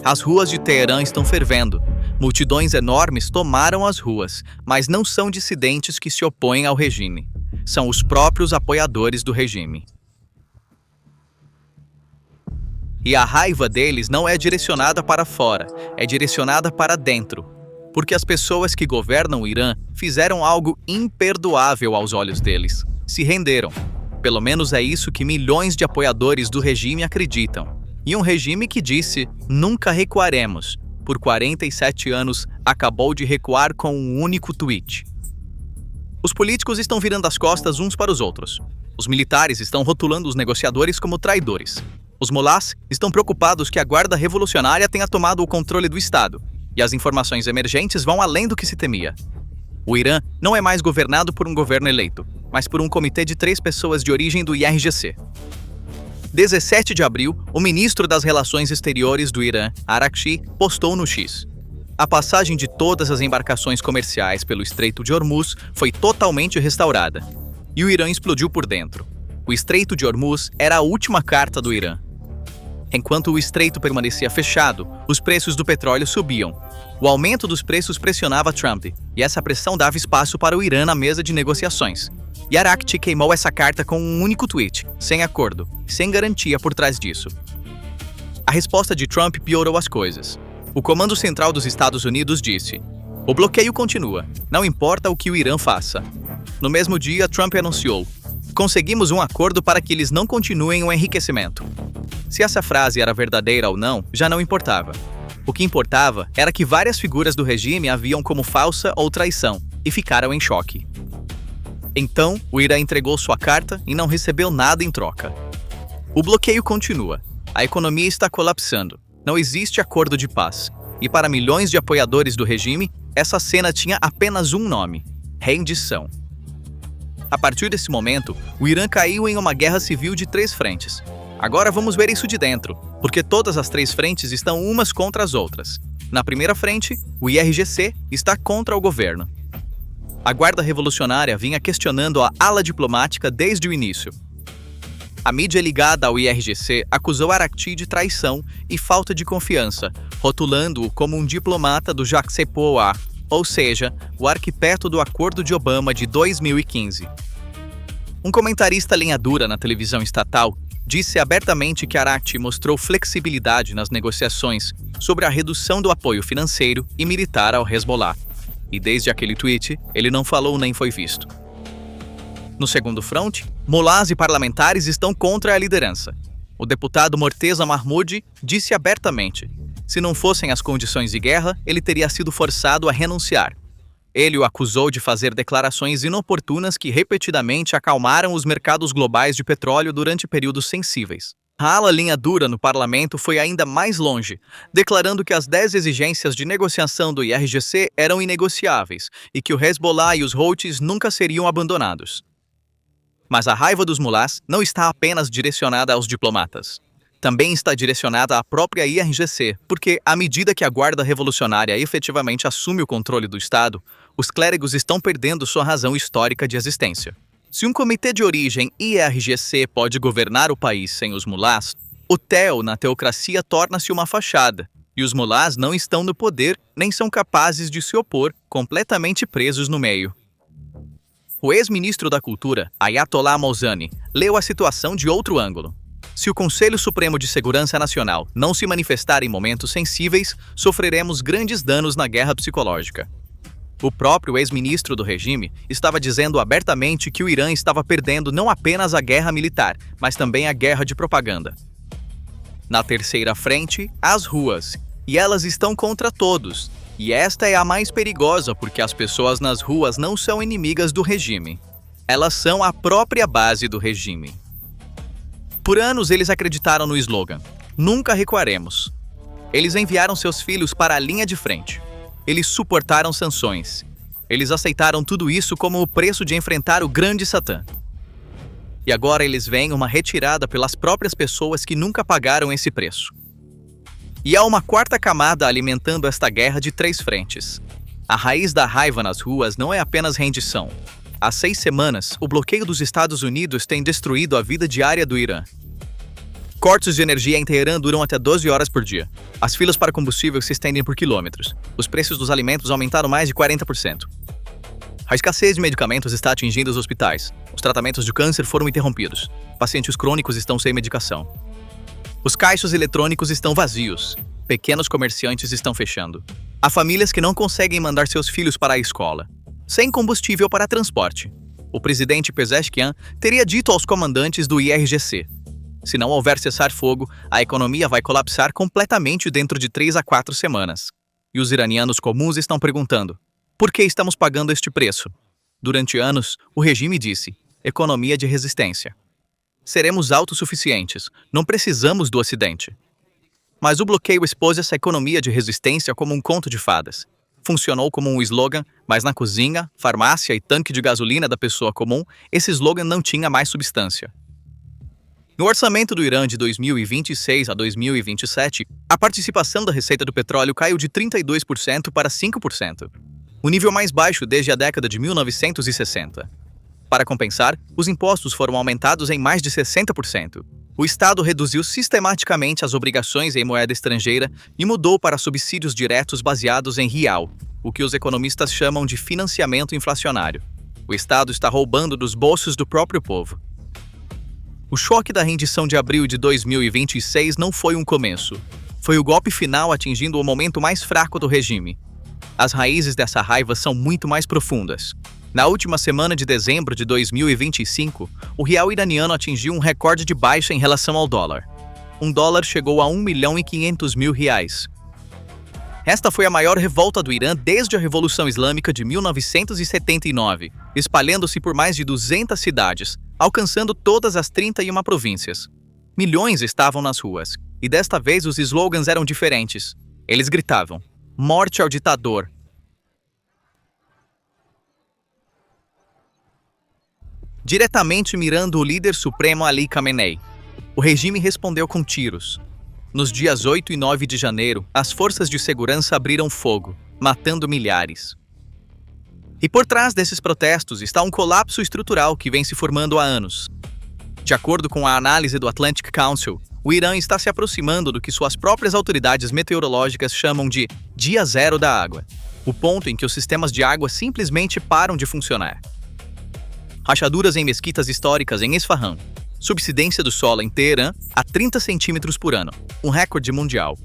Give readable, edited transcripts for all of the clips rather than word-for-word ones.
As ruas de Teherã estão fervendo. Multidões enormes tomaram as ruas, mas não são dissidentes que se opõem ao regime. São os próprios apoiadores do regime. E a raiva deles não é direcionada para fora, é direcionada para dentro. Porque as pessoas que governam o Irã fizeram algo imperdoável aos olhos deles. Se renderam. Pelo menos é isso que milhões de apoiadores do regime acreditam. E um regime que disse, nunca recuaremos, por 47 anos, acabou de recuar com um único tweet. Os políticos estão virando as costas uns para os outros. Os militares estão rotulando os negociadores como traidores. Os mulás estão preocupados que a guarda revolucionária tenha tomado o controle do Estado. E as informações emergentes vão além do que se temia. O Irã não é mais governado por um governo eleito, mas por um comitê de 3 pessoas de origem do IRGC. 17 de abril, o ministro das Relações Exteriores do Irã, Araghchi, postou no X. A passagem de todas as embarcações comerciais pelo Estreito de Hormuz foi totalmente restaurada. E o Irã explodiu por dentro. O Estreito de Hormuz era a última carta do Irã. Enquanto o estreito permanecia fechado, os preços do petróleo subiam. O aumento dos preços pressionava Trump, e essa pressão dava espaço para o Irã na mesa de negociações. E Araghchi queimou essa carta com um único tweet, sem acordo, sem garantia por trás disso. A resposta de Trump piorou as coisas. O Comando Central dos Estados Unidos disse: o bloqueio continua, não importa o que o Irã faça. No mesmo dia, Trump anunciou: conseguimos um acordo para que eles não continuem o enriquecimento. Se essa frase era verdadeira ou não, já não importava. O que importava era que várias figuras do regime a viam como falsa ou traição, e ficaram em choque. Então, o Irã entregou sua carta e não recebeu nada em troca. O bloqueio continua. A economia está colapsando. Não existe acordo de paz. E para milhões de apoiadores do regime, essa cena tinha apenas um nome: rendição. A partir desse momento, o Irã caiu em uma guerra civil de 3 frentes. Agora vamos ver isso de dentro, porque todas as 3 frentes estão umas contra as outras. Na primeira frente, o IRGC está contra o governo. A Guarda Revolucionária vinha questionando a ala diplomática desde o início. A mídia ligada ao IRGC acusou Araghchi de traição e falta de confiança, rotulando-o como um diplomata do JCPOA, ou seja, o arquiteto do Acordo de Obama de 2015. Um comentarista linha dura na televisão estatal disse abertamente que Araghchi mostrou flexibilidade nas negociações sobre a redução do apoio financeiro e militar ao Hezbollah. E desde aquele tweet, ele não falou nem foi visto. No segundo fronte, mulás e parlamentares estão contra a liderança. O deputado Morteza Mahmoudi disse abertamente: se não fossem as condições de guerra, ele teria sido forçado a renunciar. Ele o acusou de fazer declarações inoportunas que repetidamente acalmaram os mercados globais de petróleo durante períodos sensíveis. A ala linha dura no parlamento foi ainda mais longe, declarando que as 10 exigências de negociação do IRGC eram inegociáveis e que o Hezbollah e os Houthis nunca seriam abandonados. Mas a raiva dos mulás não está apenas direcionada aos diplomatas. Também está direcionada à própria IRGC, porque, à medida que a Guarda Revolucionária efetivamente assume o controle do Estado, os clérigos estão perdendo sua razão histórica de existência. Se um comitê de origem IRGC pode governar o país sem os mulás, o TEL na teocracia torna-se uma fachada, e os mulás não estão no poder nem são capazes de se opor, completamente presos no meio. O ex-ministro da Cultura, Ayatollah Mouzani, leu a situação de outro ângulo. Se o Conselho Supremo de Segurança Nacional não se manifestar em momentos sensíveis, sofreremos grandes danos na guerra psicológica. O próprio ex-ministro do regime estava dizendo abertamente que o Irã estava perdendo não apenas a guerra militar, mas também a guerra de propaganda. Na terceira frente, as ruas, e elas estão contra todos. E esta é a mais perigosa porque as pessoas nas ruas não são inimigas do regime. Elas são a própria base do regime. Por anos eles acreditaram no slogan: nunca recuaremos. Eles enviaram seus filhos para a linha de frente. Eles suportaram sanções. Eles aceitaram tudo isso como o preço de enfrentar o grande Satã. E agora eles veem uma retirada pelas próprias pessoas que nunca pagaram esse preço. E há uma quarta camada alimentando esta guerra de 3 frentes. A raiz da raiva nas ruas não é apenas rendição. Há 6 semanas, o bloqueio dos Estados Unidos tem destruído a vida diária do Irã. cortes de energia em Teherã duram até 12 horas por dia. As filas para combustível se estendem por quilômetros. Os preços dos alimentos aumentaram mais de 40%. A escassez de medicamentos está atingindo os hospitais. Os tratamentos de câncer foram interrompidos. Pacientes crônicos estão sem medicação. Os caixas eletrônicos estão vazios. Pequenos comerciantes estão fechando. Há famílias que não conseguem mandar seus filhos para a escola. Sem combustível para transporte. O presidente Pezeshkian teria dito aos comandantes do IRGC: se não houver cessar-fogo, a economia vai colapsar completamente dentro de 3 a 4 semanas. E os iranianos comuns estão perguntando: por que estamos pagando este preço? Durante anos, o regime disse: economia de resistência. Seremos autossuficientes, não precisamos do Ocidente. Mas o bloqueio expôs essa economia de resistência como um conto de fadas. Funcionou como um slogan, mas na cozinha, farmácia e tanque de gasolina da pessoa comum, esse slogan não tinha mais substância. No orçamento do Irã de 2026 a 2027, a participação da receita do petróleo caiu de 32% para 5%, o nível mais baixo desde a década de 1960. Para compensar, os impostos foram aumentados em mais de 60%. O Estado reduziu sistematicamente as obrigações em moeda estrangeira e mudou para subsídios diretos baseados em real, o que os economistas chamam de financiamento inflacionário. O Estado está roubando dos bolsos do próprio povo. O choque da rendição de abril de 2026 não foi um começo. Foi o golpe final atingindo o momento mais fraco do regime. As raízes dessa raiva são muito mais profundas. Na última semana de dezembro de 2025, o real iraniano atingiu um recorde de baixa em relação ao dólar. Um dólar chegou a 1.500.000 reais. Esta foi a maior revolta do Irã desde a Revolução Islâmica de 1979, espalhando-se por mais de 200 cidades, alcançando todas as 31 províncias. Milhões estavam nas ruas, e desta vez os slogans eram diferentes. Eles gritavam: morte ao ditador. Diretamente mirando o líder supremo Ali Khamenei. O regime respondeu com tiros. Nos dias 8 e 9 de janeiro, as forças de segurança abriram fogo, matando milhares. E por trás desses protestos está um colapso estrutural que vem se formando há anos. De acordo com a análise do Atlantic Council, o Irã está se aproximando do que suas próprias autoridades meteorológicas chamam de dia zero da água, o ponto em que os sistemas de água simplesmente param de funcionar. Rachaduras em mesquitas históricas em Esfahan, subsidência do solo em Teherã a 30 centímetros por ano, um recorde mundial.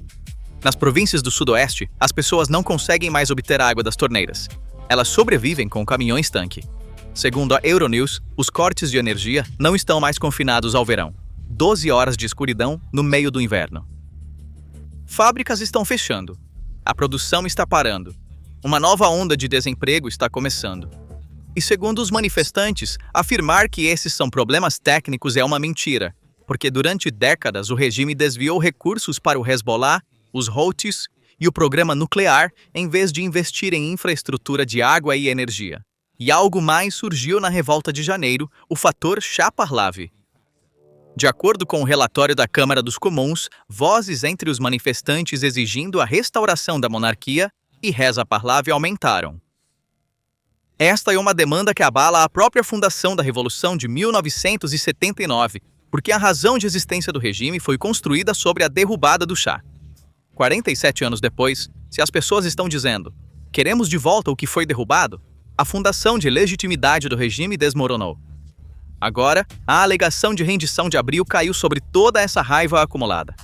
Nas províncias do sudoeste, as pessoas não conseguem mais obter água das torneiras. Elas sobrevivem com caminhões-tanque. Segundo a Euronews, os cortes de energia não estão mais confinados ao verão. 12 horas de escuridão no meio do inverno. Fábricas estão fechando. A produção está parando. Uma nova onda de desemprego está começando. E segundo os manifestantes, afirmar que esses são problemas técnicos é uma mentira, porque durante décadas o regime desviou recursos para o Hezbollah, os Houthis e o programa nuclear, em vez de investir em infraestrutura de água e energia. E algo mais surgiu na revolta de janeiro, o fator Shah Pahlavi. De acordo com o relatório da Câmara dos Comuns, vozes entre os manifestantes exigindo a restauração da monarquia e Reza Pahlavi aumentaram. Esta é uma demanda que abala a própria fundação da Revolução de 1979, porque a razão de existência do regime foi construída sobre a derrubada do Shah. 47 anos depois, se as pessoas estão dizendo queremos de volta o que foi derrubado, a fundação de legitimidade do regime desmoronou. Agora, a alegação de rendição de abril caiu sobre toda essa raiva acumulada.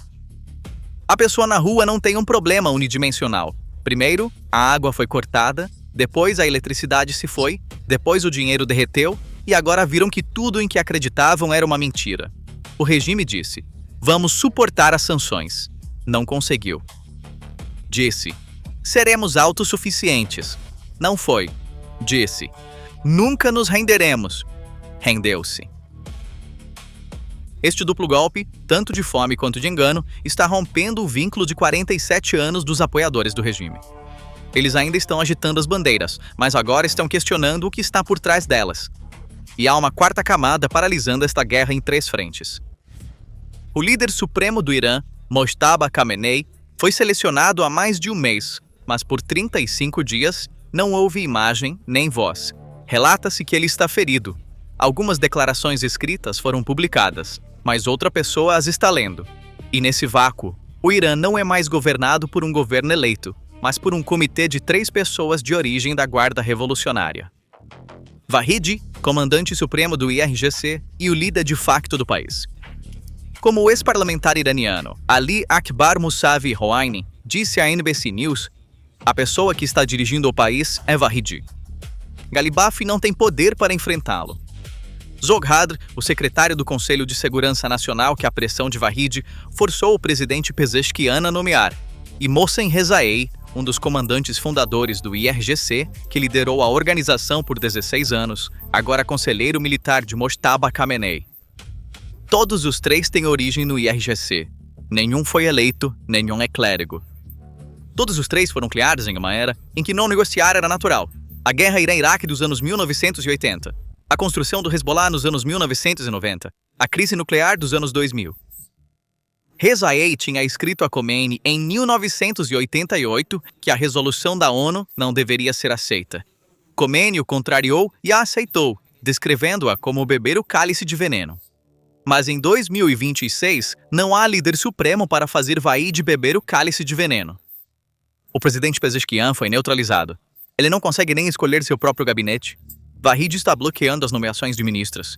A pessoa na rua não tem um problema unidimensional. Primeiro, a água foi cortada, depois a eletricidade se foi, depois o dinheiro derreteu e agora viram que tudo em que acreditavam era uma mentira. O regime disse: vamos suportar as sanções. Não conseguiu. Disse: seremos autossuficientes. Não foi. Disse: nunca nos renderemos. Rendeu-se. Este duplo golpe, tanto de fome quanto de engano, está rompendo o vínculo de 47 anos dos apoiadores do regime. Eles ainda estão agitando as bandeiras, mas agora estão questionando o que está por trás delas. E há uma quarta camada paralisando esta guerra em 3 frentes. O líder supremo do Irã, Mojtaba Khamenei, foi selecionado há mais de um mês, mas por 35 dias não houve imagem nem voz. Relata-se que ele está ferido. Algumas declarações escritas foram publicadas, mas outra pessoa as está lendo. E nesse vácuo, o Irã não é mais governado por um governo eleito, mas por um comitê de 3 pessoas de origem da Guarda Revolucionária. Vahidi, comandante supremo do IRGC e o líder de facto do país. Como o ex-parlamentar iraniano Ali Akbar Mousavi Rouhani disse à NBC News, a pessoa que está dirigindo o país é Vahidi. Galibaf não tem poder para enfrentá-lo. Zoghadr, o secretário do Conselho de Segurança Nacional que a pressão de Vahidi forçou o presidente Pezeshkian a nomear, e Mohsen Rezaei, um dos comandantes fundadores do IRGC, que liderou a organização por 16 anos, agora conselheiro militar de Mojtaba Khamenei. Todos os 3 têm origem no IRGC. Nenhum foi eleito, nenhum é clérigo. Todos os 3 foram criados em uma era em que não negociar era natural. A guerra Irã-Iraque dos anos 1980, a construção do Hezbollah nos anos 1990, a crise nuclear dos anos 2000. Rezaei tinha escrito a Khomeini em 1988 que a resolução da ONU não deveria ser aceita. Khomeini o contrariou e a aceitou, descrevendo-a como beber o cálice de veneno. Mas em 2026, não há líder supremo para fazer Vahidi beber o cálice de veneno. O presidente Pezeshkian foi neutralizado. Ele não consegue nem escolher seu próprio gabinete. Vahidi está bloqueando as nomeações de ministras.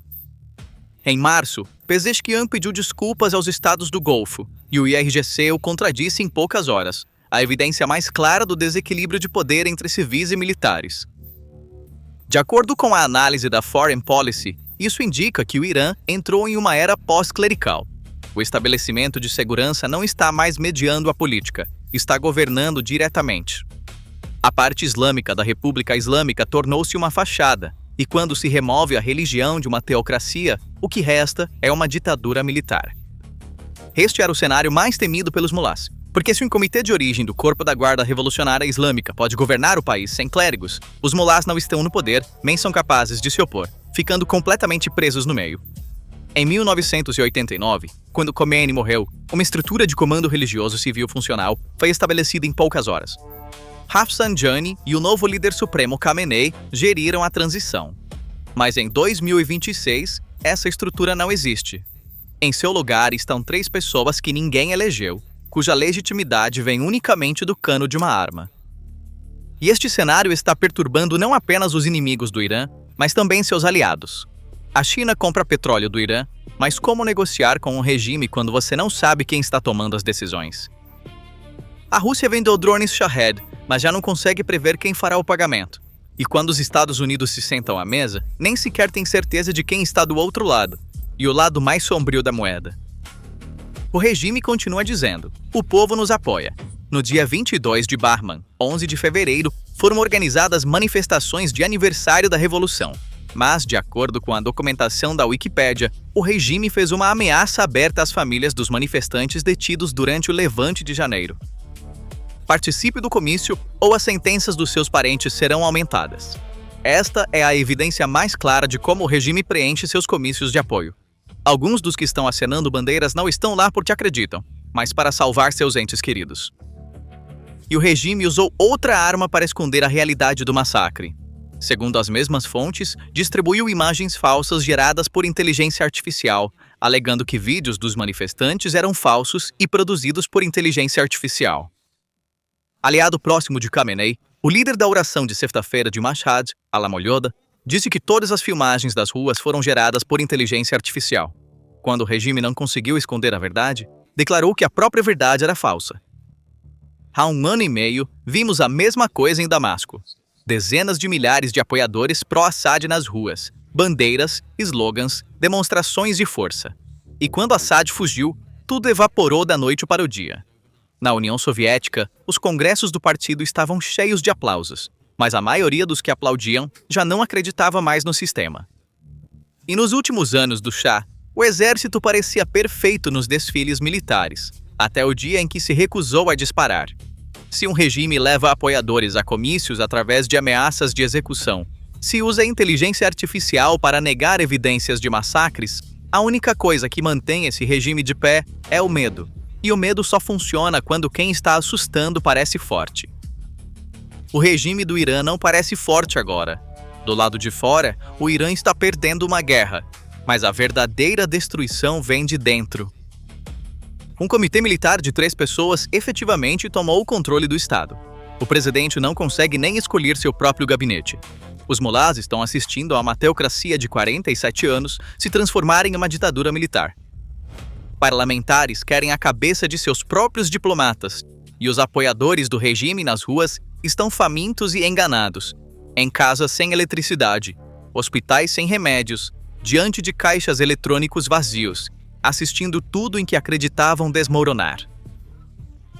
Em março, Pezeshkian pediu desculpas aos estados do Golfo, e o IRGC o contradisse em poucas horas, a evidência mais clara do desequilíbrio de poder entre civis e militares. De acordo com a análise da Foreign Policy, isso indica que o Irã entrou em uma era pós-clerical. O estabelecimento de segurança não está mais mediando a política, está governando diretamente. A parte islâmica da República Islâmica tornou-se uma fachada, e quando se remove a religião de uma teocracia, o que resta é uma ditadura militar. Este era o cenário mais temido pelos mulás, porque se um comitê de origem do Corpo da Guarda Revolucionária Islâmica pode governar o país sem clérigos, os mulás não estão no poder, nem são capazes de se opor, ficando completamente presos no meio. Em 1989, quando Khomeini morreu, uma estrutura de comando religioso civil funcional foi estabelecida em poucas horas. Rafsanjani e o novo líder supremo Khamenei geriram a transição. Mas em 2026, essa estrutura não existe. Em seu lugar estão 3 pessoas que ninguém elegeu, cuja legitimidade vem unicamente do cano de uma arma. E este cenário está perturbando não apenas os inimigos do Irã, mas também seus aliados. A China compra petróleo do Irã, mas como negociar com um regime quando você não sabe quem está tomando as decisões? A Rússia vendeu drones Shahed, mas já não consegue prever quem fará o pagamento. E quando os Estados Unidos se sentam à mesa, nem sequer tem certeza de quem está do outro lado, e o lado mais sombrio da moeda. O regime continua dizendo: o povo nos apoia. No dia 22 de Bahman, 11 de fevereiro, foram organizadas manifestações de aniversário da Revolução. Mas, de acordo com a documentação da Wikipédia, o regime fez uma ameaça aberta às famílias dos manifestantes detidos durante o Levante de janeiro. Participe do comício ou as sentenças dos seus parentes serão aumentadas. Esta é a evidência mais clara de como o regime preenche seus comícios de apoio. Alguns dos que estão acenando bandeiras não estão lá porque acreditam, mas para salvar seus entes queridos. E o regime usou outra arma para esconder a realidade do massacre. Segundo as mesmas fontes, distribuiu imagens falsas geradas por inteligência artificial, alegando que vídeos dos manifestantes eram falsos e produzidos por inteligência artificial. Aliado próximo de Khamenei, o líder da oração de sexta-feira de Mashhad, Alamoyoda, disse que todas as filmagens das ruas foram geradas por inteligência artificial. Quando o regime não conseguiu esconder a verdade, declarou que a própria verdade era falsa. Há 1 ano e meio, vimos a mesma coisa em Damasco. Dezenas de milhares de apoiadores pró-Assad nas ruas, bandeiras, slogans, demonstrações de força. E quando Assad fugiu, tudo evaporou da noite para o dia. Na União Soviética, os congressos do partido estavam cheios de aplausos, mas a maioria dos que aplaudiam já não acreditava mais no sistema. E nos últimos anos do Shah, o exército parecia perfeito nos desfiles militares, até o dia em que se recusou a disparar. Se um regime leva apoiadores a comícios através de ameaças de execução, se usa inteligência artificial para negar evidências de massacres, a única coisa que mantém esse regime de pé é o medo. E o medo só funciona quando quem está assustando parece forte. O regime do Irã não parece forte agora. Do lado de fora, o Irã está perdendo uma guerra. Mas a verdadeira destruição vem de dentro. Um comitê militar de 3 pessoas efetivamente tomou o controle do Estado. O presidente não consegue nem escolher seu próprio gabinete. Os mulás estão assistindo a uma teocracia de 47 anos se transformar em uma ditadura militar. Parlamentares querem a cabeça de seus próprios diplomatas, e os apoiadores do regime nas ruas estão famintos e enganados, em casas sem eletricidade, hospitais sem remédios, diante de caixas eletrônicos vazios, assistindo tudo em que acreditavam desmoronar.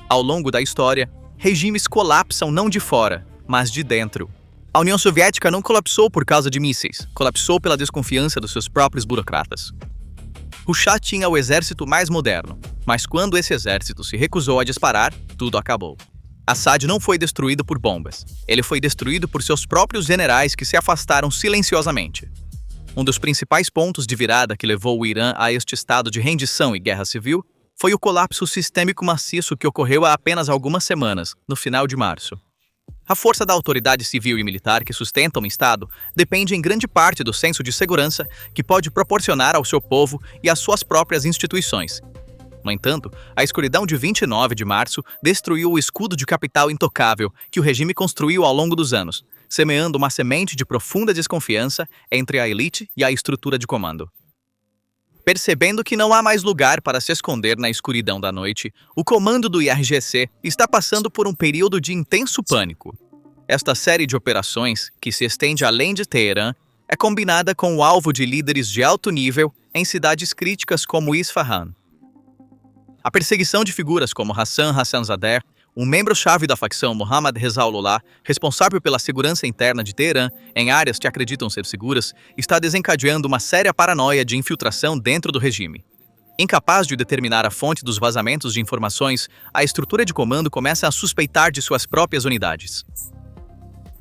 Ao longo da história, regimes colapsam não de fora, mas de dentro. A União Soviética não colapsou por causa de mísseis, colapsou pela desconfiança dos seus próprios burocratas. O Shah tinha o exército mais moderno, mas quando esse exército se recusou a disparar, tudo acabou. Assad não foi destruído por bombas, ele foi destruído por seus próprios generais que se afastaram silenciosamente. Um dos principais pontos de virada que levou o Irã a este estado de rendição e guerra civil foi o colapso sistêmico maciço que ocorreu há apenas algumas semanas, no final de março. A força da autoridade civil e militar que sustenta um Estado depende em grande parte do senso de segurança que pode proporcionar ao seu povo e às suas próprias instituições. No entanto, a escuridão de 29 de março destruiu o escudo de capital intocável que o regime construiu ao longo dos anos, semeando uma semente de profunda desconfiança entre a elite e a estrutura de comando. Percebendo que não há mais lugar para se esconder na escuridão da noite, o comando do IRGC está passando por um período de intenso pânico. Esta série de operações, que se estende além de Teherã, é combinada com o alvo de líderes de alto nível em cidades críticas como Isfahan. A perseguição de figuras como Hassan Hassanzadeh, um membro-chave da facção Mohammad Reza Ullah, responsável pela segurança interna de Teherã em áreas que acreditam ser seguras, está desencadeando uma séria paranoia de infiltração dentro do regime. Incapaz de determinar a fonte dos vazamentos de informações, a estrutura de comando começa a suspeitar de suas próprias unidades.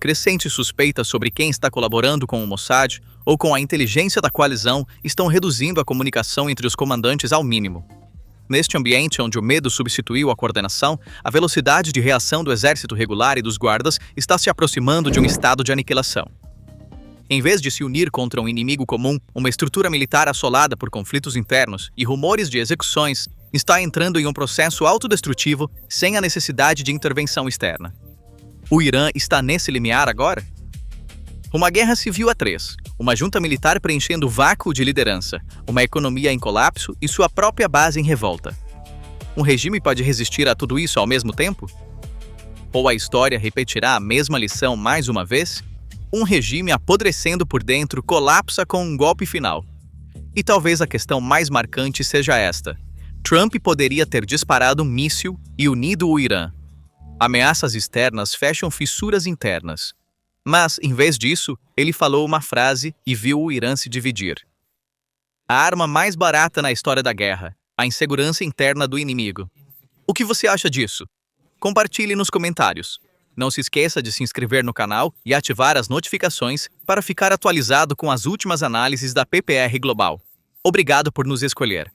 Crescentes suspeitas sobre quem está colaborando com o Mossad ou com a inteligência da coalizão estão reduzindo a comunicação entre os comandantes ao mínimo. Neste ambiente onde o medo substituiu a coordenação, a velocidade de reação do exército regular e dos guardas está se aproximando de um estado de aniquilação. Em vez de se unir contra um inimigo comum, uma estrutura militar assolada por conflitos internos e rumores de execuções está entrando em um processo autodestrutivo sem a necessidade de intervenção externa. O Irã está nesse limiar agora? Uma guerra civil a 3, uma junta militar preenchendo o vácuo de liderança, uma economia em colapso e sua própria base em revolta. Um regime pode resistir a tudo isso ao mesmo tempo? Ou a história repetirá a mesma lição mais uma vez? Um regime apodrecendo por dentro colapsa com um golpe final. E talvez a questão mais marcante seja esta: Trump poderia ter disparado um míssil e unido o Irã. Ameaças externas fecham fissuras internas. Mas, em vez disso, ele falou uma frase e viu o Irã se dividir. A arma mais barata na história da guerra, a insegurança interna do inimigo. O que você acha disso? Compartilhe nos comentários. Não se esqueça de se inscrever no canal e ativar as notificações para ficar atualizado com as últimas análises da PPR Global. Obrigado por nos escolher.